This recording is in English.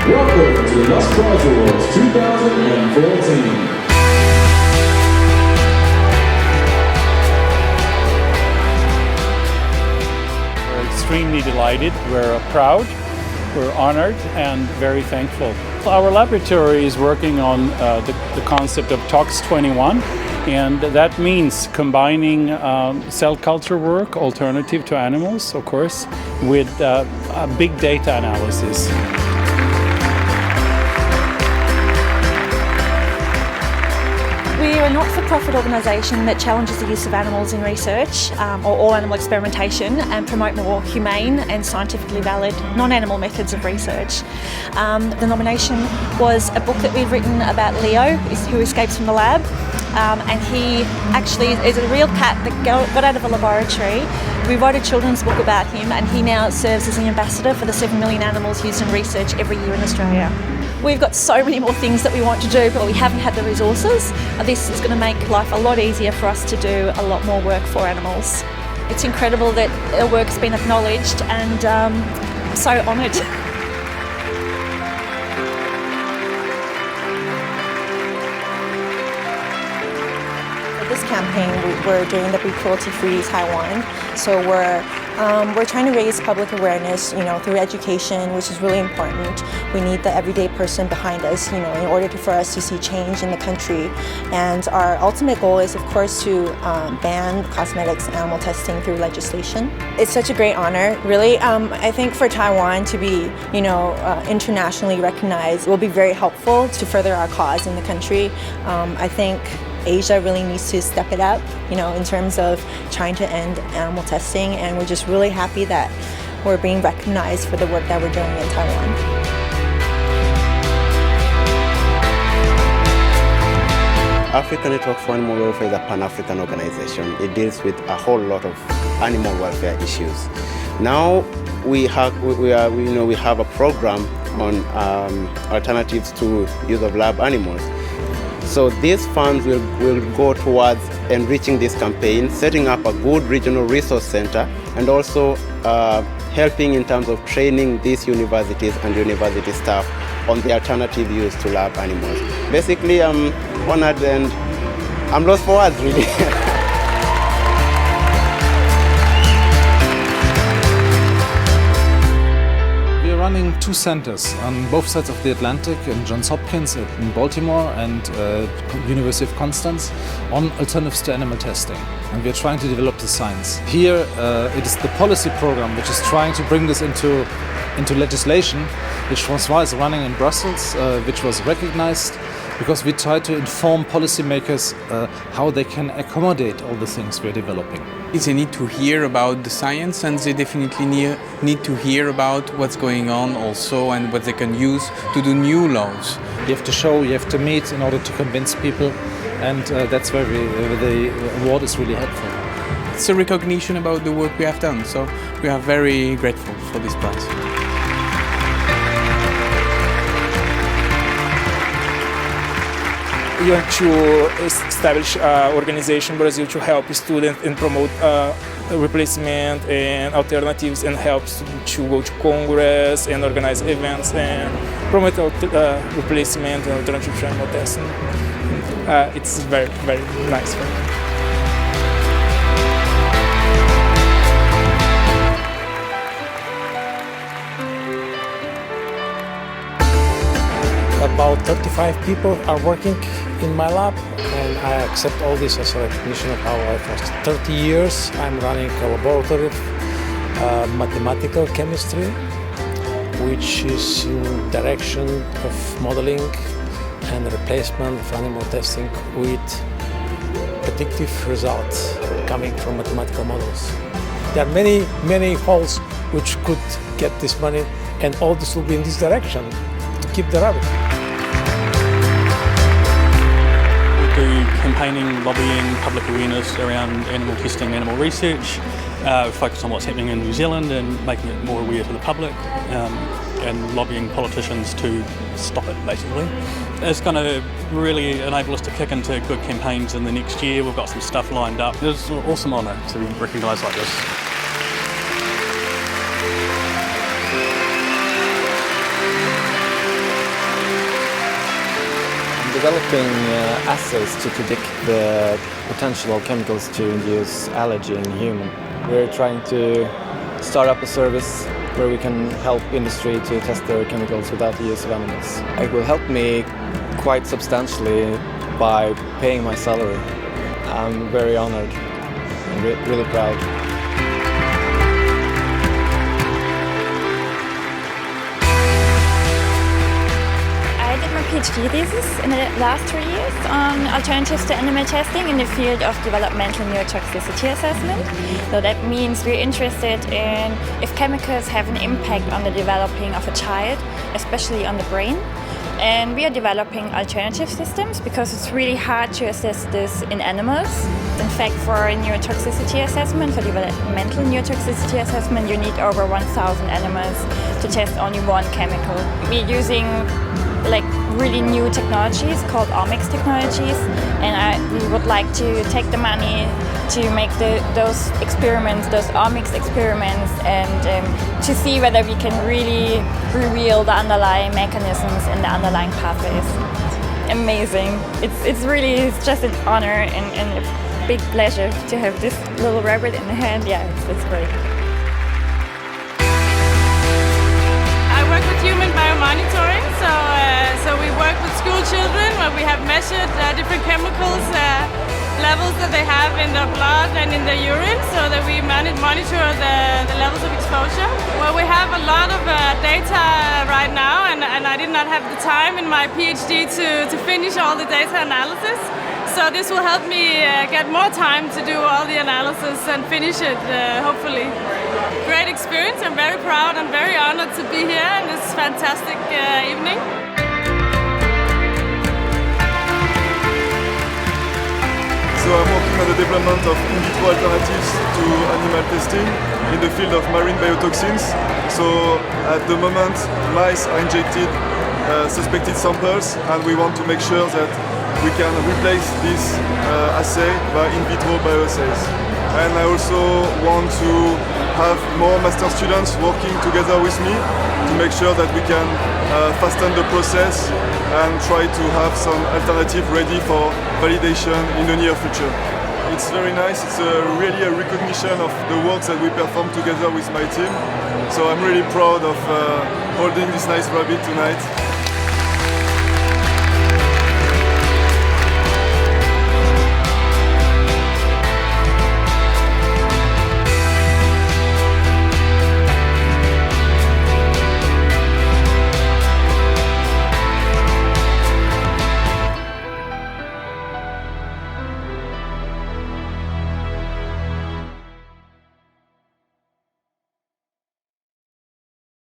Welcome to the Lush Prize Awards 2014. We're extremely delighted, we're proud, we're honored and very thankful. Our laboratory is working on the concept of TOX21, and that means combining cell culture work, alternative to animals, of course, with big data analysis. We're a not-for-profit organisation that challenges the use of animals in research, or all animal experimentation, and promote more humane and scientifically valid non-animal methods of research. The nomination was a book that we've written about Leo, who escapes from the lab, and he actually is a real cat that got out of a laboratory. We wrote a children's book about him, and he now serves as an ambassador for the 7 million animals used in research every year in Australia. We've got so many more things that we want to do, but we haven't had the resources. This is going to make life a lot easier for us to do a lot more work for animals. It's incredible that our work's been acknowledged, and I'm so honoured. This campaign, we're doing the Be Cruelty-Free Taiwan, so we're trying to raise public awareness, through education, which is really important. We need the everyday person behind us, in order for us to see change in the country. And our ultimate goal is, of course, to ban cosmetics and animal testing through legislation. It's such a great honor, really. I think for Taiwan to be, internationally recognized will be very helpful to further our cause in the country. I think Asia really needs to step it up, in terms of trying to end animal testing, and we're just really happy that we're being recognized for the work that we're doing in Taiwan. African Network for Animal Welfare is a Pan-African organization. It deals with a whole lot of animal welfare issues. Now we have a program on alternatives to use of lab animals. So these funds will go towards enriching this campaign, setting up a good regional resource center, and also helping in terms of training these universities and university staff on the alternative use to lab animals. Basically, I'm honored and I'm lost for words, really. Running 2 centers on both sides of the Atlantic, in Johns Hopkins in Baltimore and University of Constance, on alternatives to animal testing. And we are trying to develop the science. Here it is the policy program which is trying to bring this into legislation, which François is running in Brussels, which was recognized because we try to inform policymakers how they can accommodate all the things we're developing. They need to hear about the science, and they definitely need to hear about what's going on also and what they can use to do new laws. You have to show, you have to meet in order to convince people, and that's where the award is really helpful. It's a recognition about the work we have done, so we are very grateful for this prize. We want to establish an organization in Brazil to help students and promote replacement and alternatives, and help students to go to Congress and organize events and promote replacement and alternative to animal testing. It's very, very nice for me. About 35 people are working in my lab, and I accept all this as a recognition of how I for 30 years I'm running a laboratory of mathematical chemistry, which is in direction of modeling and replacement of animal testing with predictive results coming from mathematical models. There are many, many holes which could get this money, and all this will be in this direction to keep the rabbit. Do campaigning, lobbying, public awareness around animal testing, animal research. We focus on what's happening in New Zealand and making it more aware to the public, and lobbying politicians to stop it, basically. It's going to really enable us to kick into good campaigns in the next year. We've got some stuff lined up. It's an awesome honour to be recognised like this. developing assays to predict the potential of chemicals to induce allergy in human. We're trying to start up a service where we can help industry to test their chemicals without the use of animals. It will help me quite substantially by paying my salary. I'm very honored and really proud. I did my PhD thesis in the last 3 years on alternatives to animal testing in the field of developmental neurotoxicity assessment. So that means we're interested in if chemicals have an impact on the developing of a child, especially on the brain. And we are developing alternative systems because it's really hard to assess this in animals. In fact, for a neurotoxicity assessment, for developmental neurotoxicity assessment, you need over 1,000 animals to test only one chemical. We're using like really new technologies called omics technologies, and we would like to take the money to make those experiments, those omics experiments, and to see whether we can really reveal the underlying mechanisms and the underlying pathways. Amazing! It's just an honor and a big pleasure to have this little rabbit in the hand. Yeah, it's great. I work with human biomonitoring, so we work with school children where we have measured different chemicals levels that they have in their blood and in their urine, so that we monitor the levels of exposure. Well, we have a lot of data right now, and I did not have the time in my PhD to finish all the data analysis. So this will help me get more time to do all the analysis and finish it, hopefully. Great experience. I'm very proud and very honored to be here in this fantastic evening. So I'm working on the development of in vitro alternatives to animal testing in the field of marine biotoxins. So at the moment, mice are injected suspected samples, and we want to make sure that we can replace this assay by in vitro bioassays. And I also want to have more master students working together with me to make sure that we can fasten the process and try to have some alternative ready for validation in the near future. It's very nice, it's really a recognition of the work that we perform together with my team. So I'm really proud of holding this nice rabbit tonight.